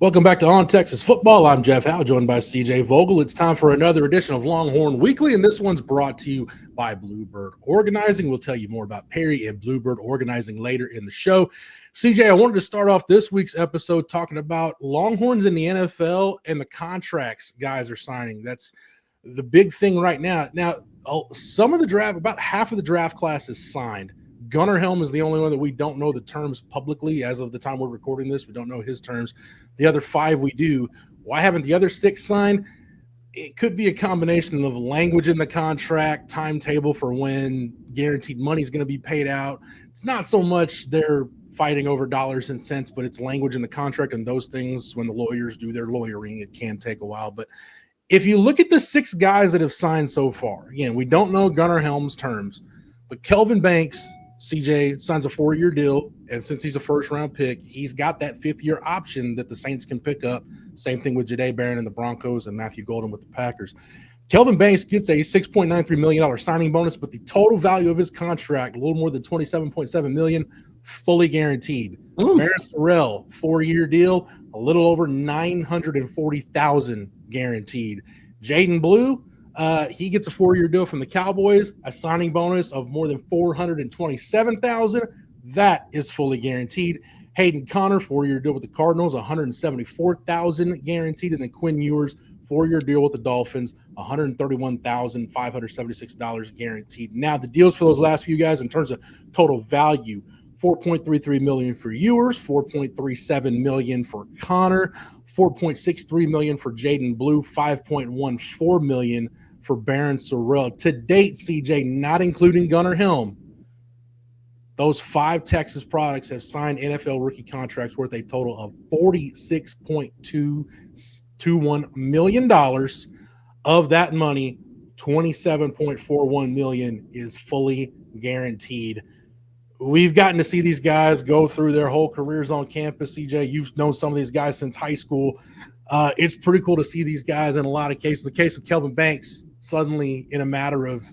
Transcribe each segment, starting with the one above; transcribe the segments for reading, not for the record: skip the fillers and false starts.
Welcome back to On Texas Football. I'm Jeff Howe, joined by CJ Vogel. It's time for another edition of Longhorn Weekly, and this one's brought to you by Bluebird Organizing. We'll tell you more about Perry and Bluebird Organizing later in the show. CJ, I wanted to start off this week's episode talking about Longhorns in the NFL and the contracts guys are signing. That's the big thing right now. Now, some of the draft, about half of the draft class is signed. Gunnar Helm is the only one that we don't know the terms publicly as of the time we're recording this. We don't know his terms. The other five we do. Why haven't the other six signed? It could be a combination of language in the contract, timetable for when guaranteed money is going to be paid out. It's not so much they're fighting over dollars and cents, but it's language in the contract, and those things, when the lawyers do their lawyering, it can take a while. But if you look at the six guys that have signed so far, again, we don't know Gunnar Helm's terms, but Kelvin Banks, CJ, signs a 4-year deal, and since he's a first-round pick, he's got that fifth-year option that the Saints can pick up. Same thing with Jahdae Barron and the Broncos and Matthew Golden with the Packers. Kelvin Banks gets a $6.93 million signing bonus, but the total value of his contract, a little more than $27.7 million, fully guaranteed. Barron Sorrell, 4-year deal, a little over $940,000 guaranteed. Jaden Blue, he gets a 4-year deal from the Cowboys, a signing bonus of more than $427,000. That is fully guaranteed. Hayden Connor, 4-year deal with the Cardinals, $174,000 guaranteed. And then Quinn Ewers, 4-year deal with the Dolphins, $131,576 guaranteed. Now, the deals for those last few guys in terms of total value, $4.33 million for Ewers, $4.37 million for Connor, $4.63 million for Jaden Blue, $5.14 million for Barron Sorrell. To date, CJ, not including Gunnar Helm, those 5 Texas products have signed NFL rookie contracts worth a total of $46.221 million. Of that money, $27.41 million is fully guaranteed. We've gotten to see these guys go through their whole careers on campus. CJ, you've known some of these guys since high school. It's pretty cool to see these guys in a lot of cases. In the case of Kelvin Banks, suddenly in a matter of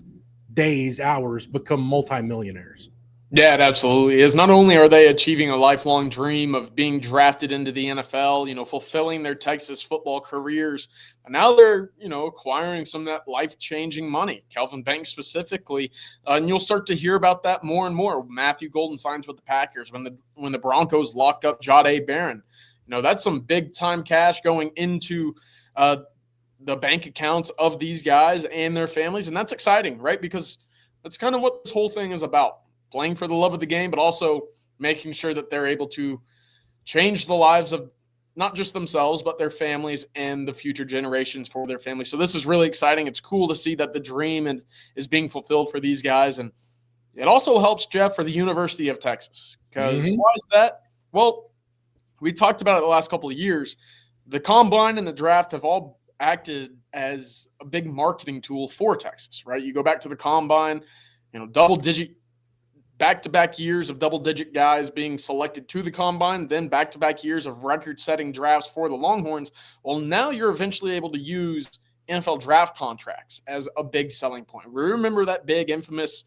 days, hours, become multimillionaires. Yeah, it absolutely is. Not only are they achieving a lifelong dream of being drafted into the NFL, fulfilling their Texas football careers, but now they're, acquiring some of that life-changing money. Kelvin Banks specifically, and you'll start to hear about that more and more. Matthew Golden signs with the Packers when the Broncos locked up Jahdae Barron. That's some big-time cash going into the bank accounts of these guys and their families, and that's exciting, right? Because that's kind of what this whole thing is about. Playing for the love of the game, but also making sure that they're able to change the lives of not just themselves, but their families and the future generations for their families. So this is really exciting. It's cool to see that the dream is being fulfilled for these guys. And it also helps, Jeff, for the University of Texas. Because why is that? Well, we talked about it the last couple of years. The combine and the draft have all acted as a big marketing tool for Texas, right? You go back to the combine, double-digit back-to-back years of double-digit guys being selected to the combine, then back-to-back years of record-setting drafts for the Longhorns. Well, now you're eventually able to use NFL draft contracts as a big selling point. Remember that big, infamous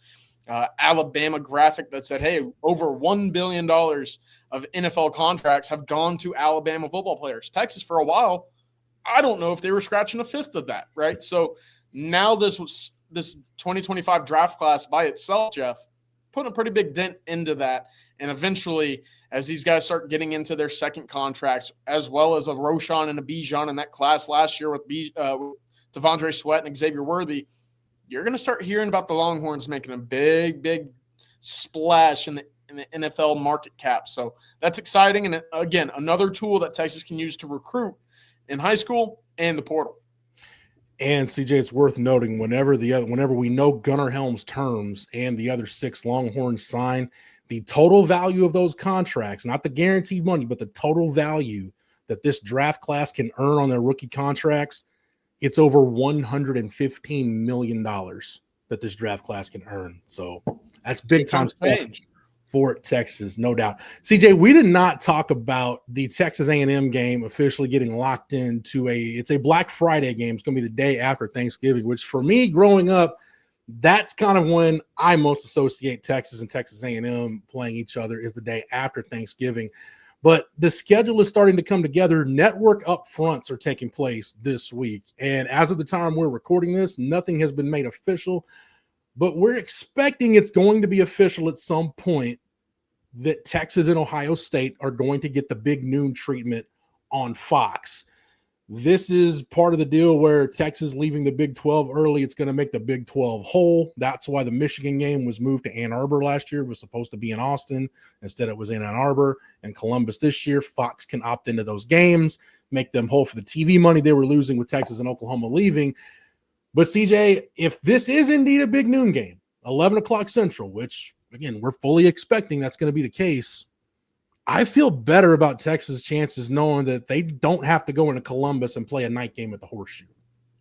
Alabama graphic that said, hey, over $1 billion of NFL contracts have gone to Alabama football players. Texas, for a while, I don't know if they were scratching a fifth of that, right? So now this 2025 draft class by itself, Jeff, put a pretty big dent into that. And eventually, as these guys start getting into their second contracts, as well as a Roshan and a Bijan in that class last year with Devondre Sweat and Xavier Worthy, you're going to start hearing about the Longhorns making a big, big splash in the NFL market cap. So that's exciting. And again, another tool that Texas can use to recruit in high school and the portal. And CJ, it's worth noting whenever we know Gunnar Helm's terms and the other 6 Longhorns sign, the total value of those contracts, not the guaranteed money, but the total value that this draft class can earn on their rookie contracts, it's over $115 million that this draft class can earn. So that's big time stuff for Texas, no doubt. CJ, we did not talk about the Texas A&M game officially getting locked into it's a Black Friday game. It's going to be the day after Thanksgiving, which for me growing up, that's kind of when I most associate Texas and Texas A&M playing each other, is the day after Thanksgiving. But the schedule is starting to come together. Network upfronts are taking place this week. And as of the time we're recording this, nothing has been made official. But we're expecting it's going to be official at some point that Texas and Ohio State are going to get the big noon treatment on Fox. This is part of the deal where Texas leaving the Big 12 early. It's going to make the Big 12 whole. That's why the Michigan game was moved to Ann Arbor last year. It was supposed to be in Austin. Instead, it was in Ann Arbor and Columbus this year. Fox can opt into those games, make them whole for the TV money they were losing with Texas and Oklahoma leaving. But, CJ, if this is indeed a big noon game, 11 o'clock Central, which, again, we're fully expecting that's going to be the case, I feel better about Texas' chances knowing that they don't have to go into Columbus and play a night game at the Horseshoe.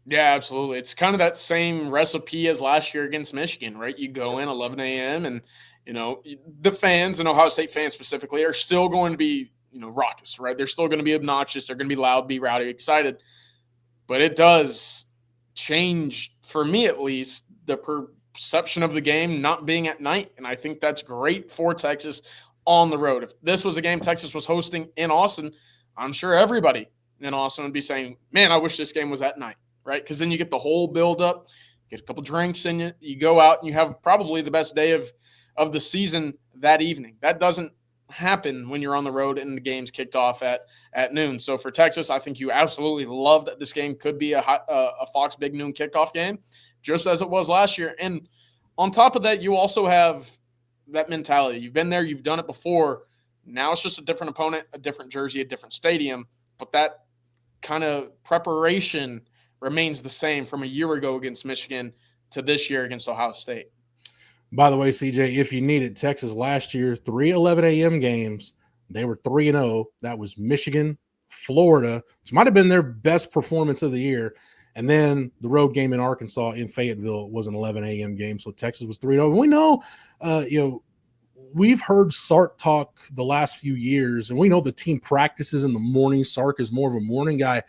Yeah, absolutely. It's kind of that same recipe as last year against Michigan, right? You go in 11 a.m. and, the fans, and Ohio State fans specifically, are still going to be, raucous, right? They're still going to be obnoxious. They're going to be loud, be rowdy, excited. But it does change, for me at least, the perception of the game not being at night. And I think that's great for Texas on the road. If this was a game Texas was hosting in Austin, I'm sure everybody in Austin would be saying, man, I wish this game was at night, right? Because then you get the whole build-up, get a couple drinks in you, you go out and you have probably the best day of the season that evening. That doesn't happen when you're on the road and the game's kicked off at noon. So for Texas, I think you absolutely love that this game could be a Fox Big Noon kickoff game, just as it was last year. And on top of that, you also have that mentality. You've been there, you've done it before. Now it's just a different opponent, a different jersey, a different stadium. But that kind of preparation remains the same from a year ago against Michigan to this year against Ohio State. By the way, CJ, if you need it, Texas last year, 3 11 a.m. games, they were 3-0. That was Michigan, Florida, which might have been their best performance of the year. And then the road game in Arkansas in Fayetteville was an 11 a.m. game. So Texas was 3-0. And we know, we've heard Sark talk the last few years, and we know the team practices in the morning. Sark is more of a morning guy.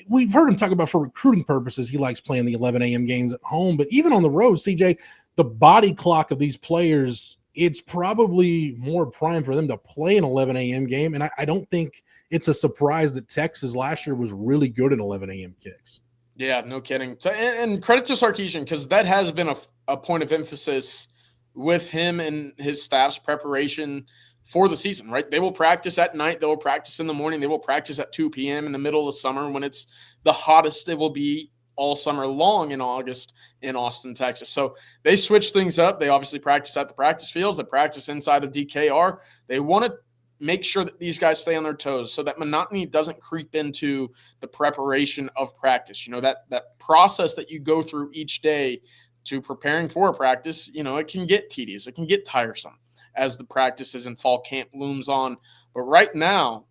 We've heard him talk about for recruiting purposes, he likes playing the 11 a.m. games at home. But even on the road, CJ, the body clock of these players, it's probably more prime for them to play an 11 a.m. game. And I don't think it's a surprise that Texas last year was really good at 11 a.m. kicks. Yeah, no kidding. So, and credit to Sarkisian, because that has been a point of emphasis with him and his staff's preparation for the season, right? They will practice at night. They will practice in the morning. They will practice at 2 p.m. in the middle of summer when it's the hottest it will be all summer long in August in Austin, Texas. So they switch things up. They obviously practice at the practice fields. They practice inside of DKR. They want to make sure that these guys stay on their toes so that monotony doesn't creep into the preparation of practice. That process that you go through each day to preparing for a practice, it can get tedious. It can get tiresome as the practices and fall camp looms on. But right now,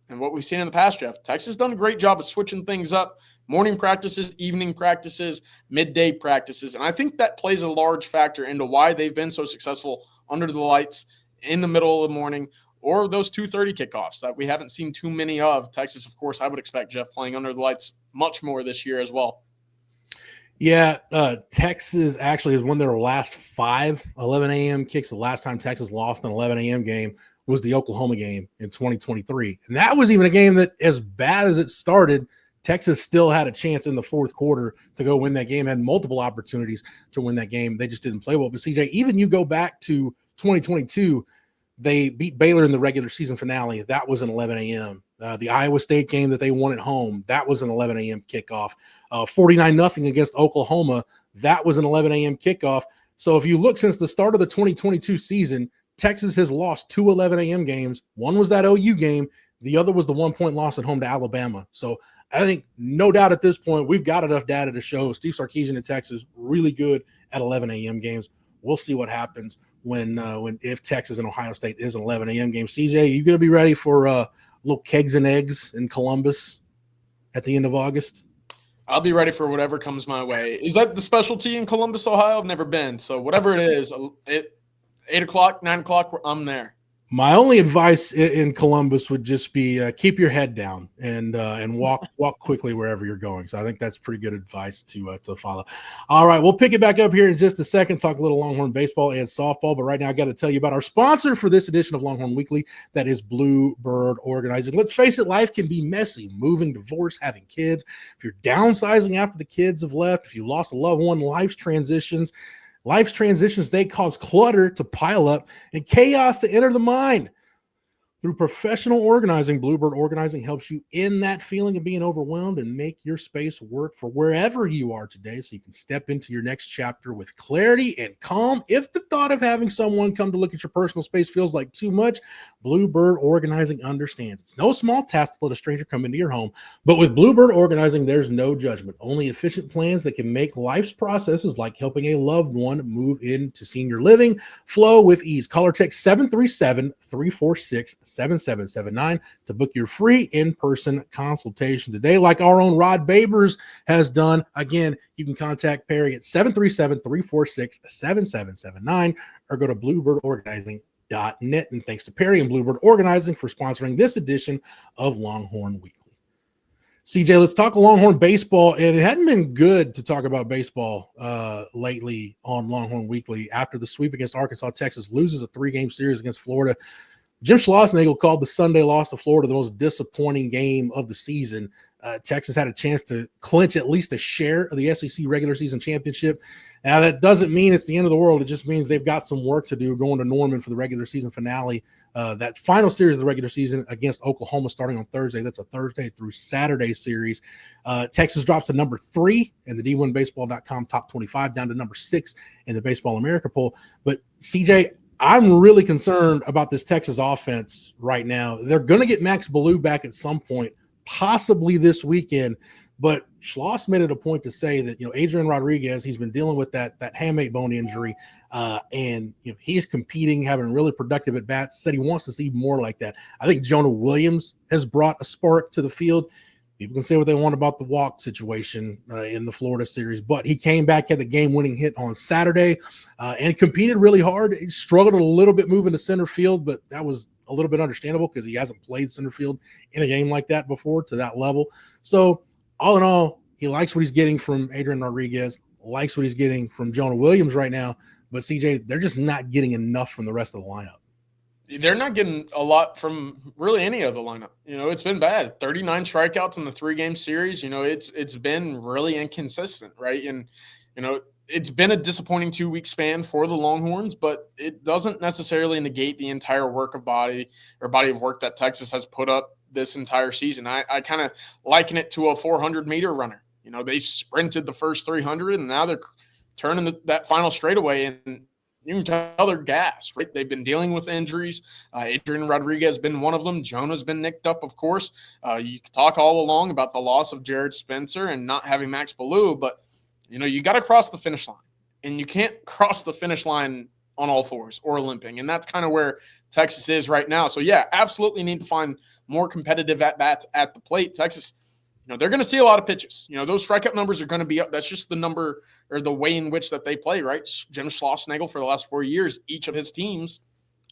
and what we've seen in the past, Jeff, Texas has done a great job of switching things up. Morning practices, evening practices, midday practices. And I think that plays a large factor into why they've been so successful under the lights in the middle of the morning, or those 2:30 kickoffs that we haven't seen too many of. Texas, of course, I would expect, Jeff, playing under the lights much more this year as well. Yeah, Texas actually has won their last 5 11 a.m. kicks. The last time Texas lost an 11 a.m. game was the Oklahoma game in 2023. And that was even a game that, as bad as it started, Texas still had a chance in the fourth quarter to go win that game, had multiple opportunities to win that game. They just didn't play well. But, CJ, even you go back to 2022, they beat Baylor in the regular season finale. That was an 11 a.m. The Iowa State game that they won at home, that was an 11 a.m. kickoff. 49-0 against Oklahoma, that was an 11 a.m. kickoff. So if you look since the start of the 2022 season, Texas has lost 2 11 a.m. games. One was that OU game. The other was the 1-point loss at home to Alabama. So I think no doubt at this point, we've got enough data to show Steve Sarkisian in Texas really good at 11 a.m. games. We'll see what happens if Texas and Ohio State is an 11 a.m. game. CJ, you going to be ready for little kegs and eggs in Columbus at the end of August? I'll be ready for whatever comes my way. Is that the specialty in Columbus, Ohio? I've never been. So whatever it is, 8 o'clock, 9 o'clock, I'm there. My only advice in Columbus would just be keep your head down and walk quickly wherever you're going. So I think that's pretty good advice to follow. All right, we'll pick it back up here in just a second, talk a little Longhorn baseball and softball. But right now I got to tell you about our sponsor for this edition of Longhorn Weekly. That is Bluebird Organizing. Let's face it, life can be messy. Moving, divorce, having kids. If you're downsizing after the kids have left, if you lost a loved one, life's transitions, they cause clutter to pile up and chaos to enter the mind. Through professional organizing, Bluebird Organizing helps you end that feeling of being overwhelmed and make your space work for wherever you are today so you can step into your next chapter with clarity and calm. If the thought of having someone come to look at your personal space feels like too much, Bluebird Organizing understands. It's no small task to let a stranger come into your home, but with Bluebird Organizing, there's no judgment, only efficient plans that can make life's processes like helping a loved one move into senior living flow with ease. Call or text 737-346-7779 to book your free in-person consultation today, like our own Rod Babers has done. Again, you can contact Perry at 737-346-7779 or go to bluebirdorganizing.net. And thanks to Perry and Bluebird Organizing for sponsoring this edition of Longhorn Weekly. CJ, let's talk Longhorn baseball. And it hadn't been good to talk about baseball lately on Longhorn Weekly. After the sweep against Arkansas, Texas loses a 3-game series against Florida. Jim Schlossnagle called the Sunday loss to Florida the most disappointing game of the season. Texas had a chance to clinch at least a share of the SEC regular season championship. Now, that doesn't mean it's the end of the world. It just means they've got some work to do going to Norman for the regular season finale. That final series of the regular season against Oklahoma starting on Thursday. That's a Thursday through Saturday series. Texas drops to number 3 in the D1Baseball.com top 25, down to number 6 in the Baseball America poll. But, CJ, I'm really concerned about this Texas offense right now. They're going to get Max Ballou back at some point, possibly this weekend. But Schloss made it a point to say that, Adrian Rodriguez, he's been dealing with that hamate bone injury, and he's competing, having really productive at bats. Said he wants to see more like that. I think Jonah Williams has brought a spark to the field. People can say what they want about the walk situation in the Florida series, but he came back, had the game-winning hit on Saturday, and competed really hard. He struggled a little bit moving to center field, but that was a little bit understandable because he hasn't played center field in a game like that before to that level. So all in all, he likes what he's getting from Adrian Rodriguez, likes what he's getting from Jonah Williams right now, but CJ, they're just not getting enough from the rest of the lineup. They're not getting a lot from really any of the lineup. It's been bad. 39 strikeouts in the 3-game series. It's been really inconsistent, right? And, it's been a disappointing 2-week span for the Longhorns, but it doesn't necessarily negate the entire body of work that Texas has put up this entire season. I kind of liken it to a 400-meter runner. They sprinted the first 300, and now they're turning that final straightaway, and you can tell they're gassed, right? They've been dealing with injuries. Adrian Rodriguez has been one of them. Jonah's been nicked up, of course. You can talk all along about the loss of Jared Spencer and not having Max Ballou, but, you got to cross the finish line. And you can't cross the finish line on all fours or limping. And that's kind of where Texas is right now. So, yeah, absolutely need to find more competitive at-bats at the plate. Texas, they're going to see a lot of pitches. Those strikeout numbers are going to be up. That's just the number or the way in which that they play, right? Jim Schlossnagle, for the last 4 years, each of his teams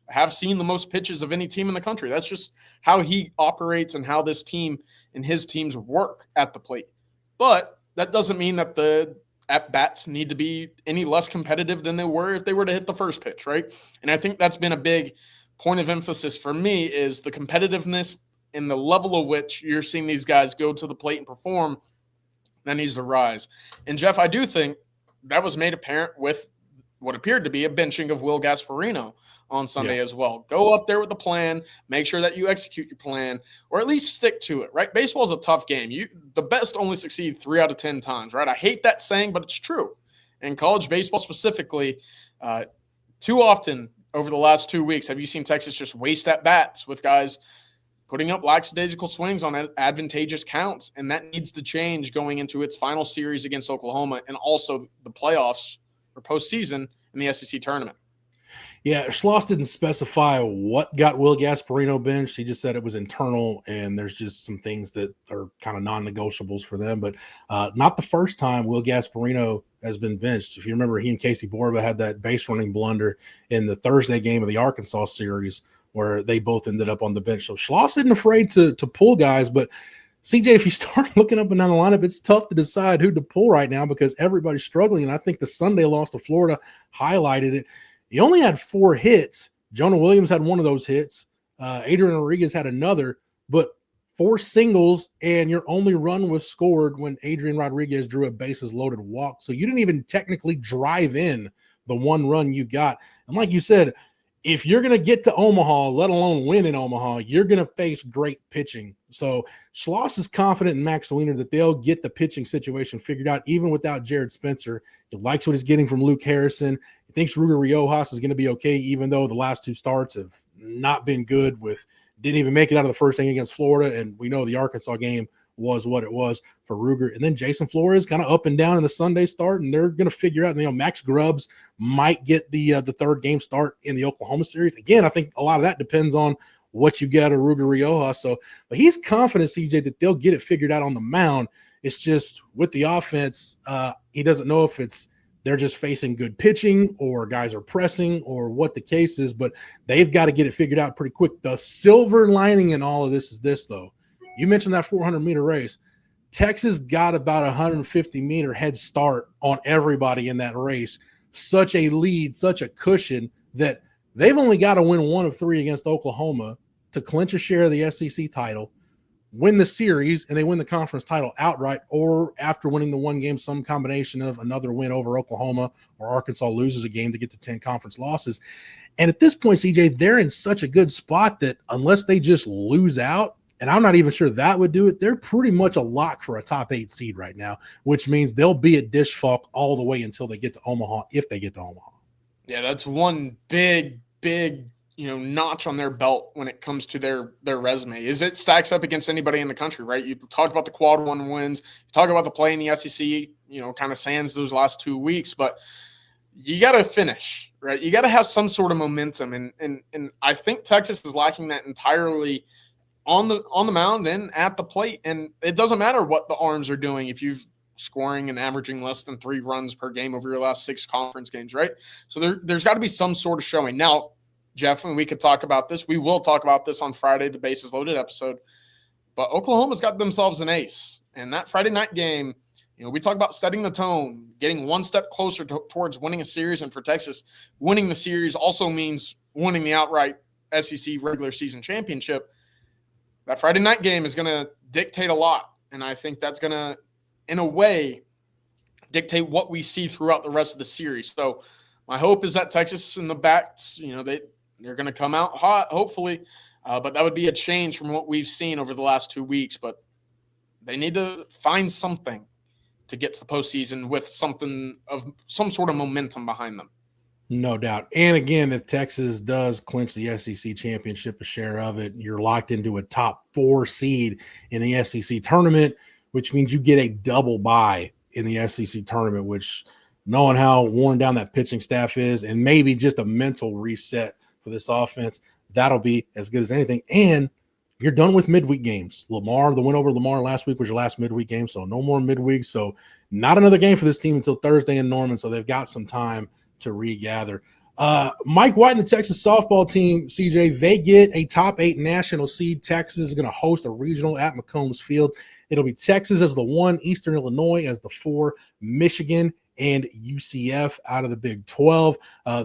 have seen the most pitches of any team in the country. That's just how he operates and how this team and his teams work at the plate. But that doesn't mean that the at-bats need to be any less competitive than they were if they were to hit the first pitch, right? And I think that's been a big point of emphasis for me is the competitiveness and the level of which you're seeing these guys go to the plate and perform that needs to rise. And, Jeff, I do think that was made apparent with what appeared to be a benching of Will Gasparino on Sunday as well. Go up there with a plan, make sure that you execute your plan, or at least stick to it, right? Baseball is a tough game. The best only succeed 3 out of 10 times, right? I hate that saying, but it's true. In college baseball specifically, too often over the last 2 weeks have you seen Texas just waste at-bats with guys putting up lackadaisical swings on advantageous counts, and that needs to change going into its final series against Oklahoma and also the playoffs or postseason in the SEC tournament. Yeah, Schloss didn't specify what got Will Gasparino benched. He just said it was internal, and there's just some things that are kind of non-negotiables for them. But not the first time Will Gasparino has been benched. If you remember, he and Casey Borba had that base running blunder in the Thursday game of the Arkansas series where they both ended up on the bench. So Schloss isn't afraid to pull guys, but CJ, if you start looking up and down the lineup, it's tough to decide who to pull right now because everybody's struggling. And I think the Sunday loss to Florida highlighted it. He only had 4 hits. Jonah Williams had one of those hits. Adrian Rodriguez had another, but 4 singles, and your only run was scored when Adrian Rodriguez drew a bases loaded walk. So you didn't even technically drive in the one run you got. And like you said, if you're going to get to Omaha, let alone win in Omaha, you're going to face great pitching. So Schloss is confident in Max Wiener that they'll get the pitching situation figured out, even without Jared Spencer. He likes what he's getting from Luke Harrison. He thinks Ruger Riojas is going to be okay, even though the last 2 starts have not been good. Didn't even make it out of the first inning against Florida, and we know the Arkansas game was what it was for Ruger. And then Jason Flores kind of up and down in the Sunday start, and they're going to figure out, Max Grubbs might get the 3rd game start in the Oklahoma series. Again, I think a lot of that depends on what you get of Ruger Riojas. But he's confident, CJ, that they'll get it figured out on the mound. It's just with the offense, he doesn't know if they're just facing good pitching or guys are pressing or what the case is, but they've got to get it figured out pretty quick. The silver lining in all of this is this, though. You mentioned that 400-meter race. Texas got about a 150-meter head start on everybody in that race. Such a lead, such a cushion that they've only got to win 1 of 3 against Oklahoma to clinch a share of the SEC title, win the series, and they win the conference title outright, or after winning the 1 game, some combination of another win over Oklahoma or Arkansas loses a game to get to 10 conference losses. And at this point, CJ, they're in such a good spot that unless they just lose out, and I'm not even sure that would do it, they're pretty much a lock for a top 8 seed right now, which means they'll be at Dish Falk all the way until they get to Omaha, if they get to Omaha. Yeah, that's one big notch on their belt when it comes to their resume. Is it stacks up against anybody in the country, right? You talk about the quad 1 wins, you talk about the play in the SEC, kind of sans those last 2 weeks, but you got to finish, right? You got to have some sort of momentum, and I think Texas is lacking that entirely on the mound and at the plate. And it doesn't matter what the arms are doing if you've scoring and averaging less than 3 runs per game over your last 6 conference games, right? So there's got to be some sort of showing. Now, Jeff, and we could talk about this. We will talk about this on Friday, the Bases Loaded episode. But Oklahoma's got themselves an ace. And that Friday night game, we talk about setting the tone, getting one step closer towards winning a series. And for Texas, winning the series also means winning the outright SEC regular season championship. That Friday night game is going to dictate a lot. And I think that's going to, in a way, dictate what we see throughout the rest of the series. So my hope is that Texas in the backs, they're going to come out hot, hopefully. But that would be a change from what we've seen over the last 2 weeks. But they need to find something to get to the postseason with some sort of momentum behind them. No doubt. And again, if Texas does clinch the SEC championship, a share of it, you're locked into a top 4 seed in the SEC tournament, which means you get a double bye in the SEC tournament, which, knowing how worn down that pitching staff is and maybe just a mental reset for this offense, that'll be as good as anything. And you're done with midweek games. The win over Lamar last week was your last midweek game, so no more midweek. So not another game for this team until Thursday in Norman, so they've got some time to regather. Mike White and the Texas softball team, CJ, they get a top 8 national seed. Texas is going to host a regional at McCombs Field. It'll be Texas as the 1, Eastern Illinois as the 4, Michigan and UCF out of the Big 12.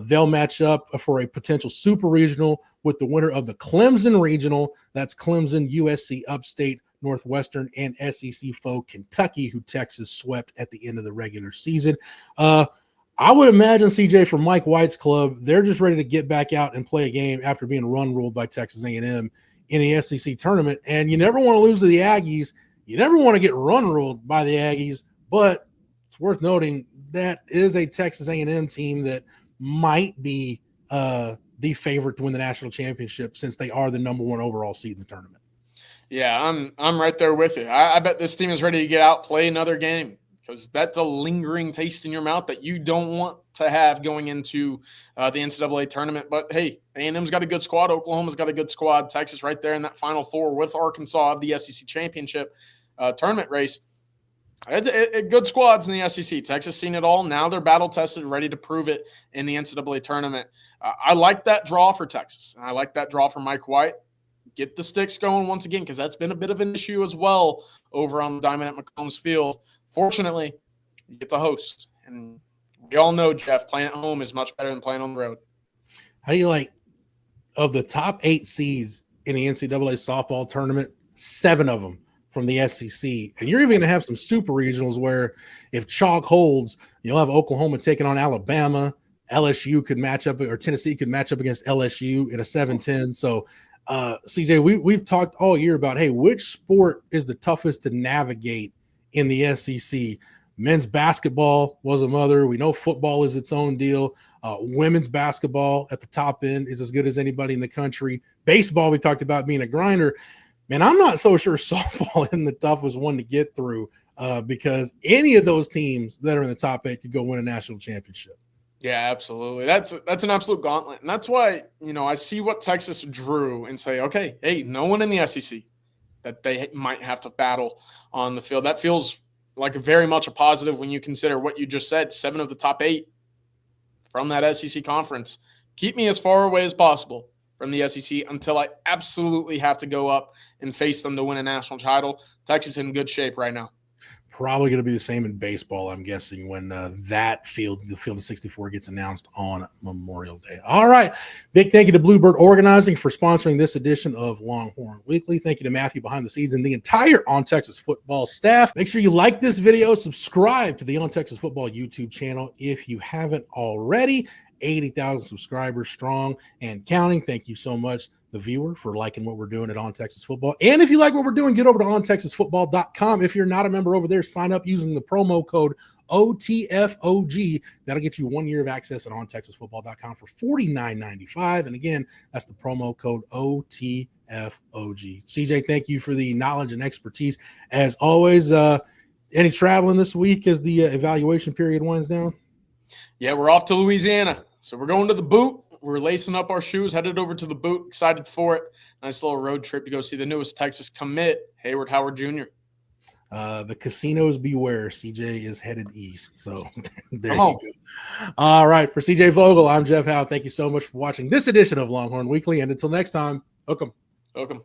They'll match up for a potential super regional with the winner of the Clemson regional. That's Clemson, USC Upstate, Northwestern, and SEC foe Kentucky, who Texas swept at the end of the regular season. I would imagine, CJ, for Mike White's club, they're just ready to get back out and play a game after being run-ruled by Texas A&M in the SEC tournament. And you never want to lose to the Aggies. You never want to get run-ruled by the Aggies. But it's worth noting that is a Texas A&M team that might be the favorite to win the national championship since they are the number 1 overall seed in the tournament. Yeah, I'm right there with you. I bet this team is ready to get out, play another game, because that's a lingering taste in your mouth that you don't want to have going into the NCAA tournament. But, hey, A&M's got a good squad. Oklahoma's got a good squad. Texas right there in that Final Four with Arkansas of the SEC championship tournament race. Good squads in the SEC. Texas seen it all. Now they're battle tested, ready to prove it in the NCAA tournament. I like that draw for Texas. I like that draw for Mike White. Get the sticks going once again, because that's been a bit of an issue as well over on the diamond at McCombs Field. Fortunately, you get to host. And we all know, Jeff, playing at home is much better than playing on the road. How do you like, of the top 8 seeds in the NCAA softball tournament, 7 of them from the SEC, and you're even going to have some super regionals where if chalk holds, you'll have Oklahoma taking on Alabama. LSU could match up, or Tennessee could match up against LSU in a 7-10. So, CJ, we've talked all year about, hey, which sport is the toughest to navigate in the SEC? Men's basketball was a mother. We know football is its own deal. Women's basketball at the top end is as good as anybody in the country. Baseball, we talked about being a grinder. Man, I'm not so sure softball is the toughest one to get through, because any of those teams that are in the top 8 could go win a national championship. Yeah, absolutely. That's an absolute gauntlet. And that's why, I see what Texas drew and say, okay, hey, no one in the SEC that they might have to battle on the field. That feels like very much a positive when you consider what you just said, 7 of the top 8 from that SEC conference. Keep me as far away as possible from the SEC until I absolutely have to go up and face them to win a national title. Texas is in good shape right now. Probably going to be the same in baseball, I'm guessing, when the field of 64 gets announced on Memorial Day. All right. Big thank you to Bluebird Organizing for sponsoring this edition of Longhorn Weekly. Thank you to Matthew behind the scenes and the entire On Texas Football staff. Make sure you like this video, subscribe to the On Texas Football YouTube channel if you haven't already. 80,000 subscribers strong and counting. Thank you so much, the viewer, for liking what we're doing at On Texas Football. And if you like what we're doing, get over to ontexasfootball.com. If you're not a member over there, sign up using the promo code OTFOG. That'll get you 1 year of access at ontexasfootball.com for $49.95. And again, that's the promo code OTFOG. CJ, thank you for the knowledge and expertise as always. Any traveling this week as the evaluation period winds down? Yeah, we're off to Louisiana. So we're going to the boot. We're lacing up our shoes, headed over to the boot. Excited for it. Nice little road trip to go see the newest Texas commit, Hayward Howard Jr. The casinos beware. CJ is headed east. So there Come on. you go. All right. For CJ Vogel, I'm Jeff Howe. Thank you so much for watching this edition of Longhorn Weekly. And until next time, hook 'em. Welcome.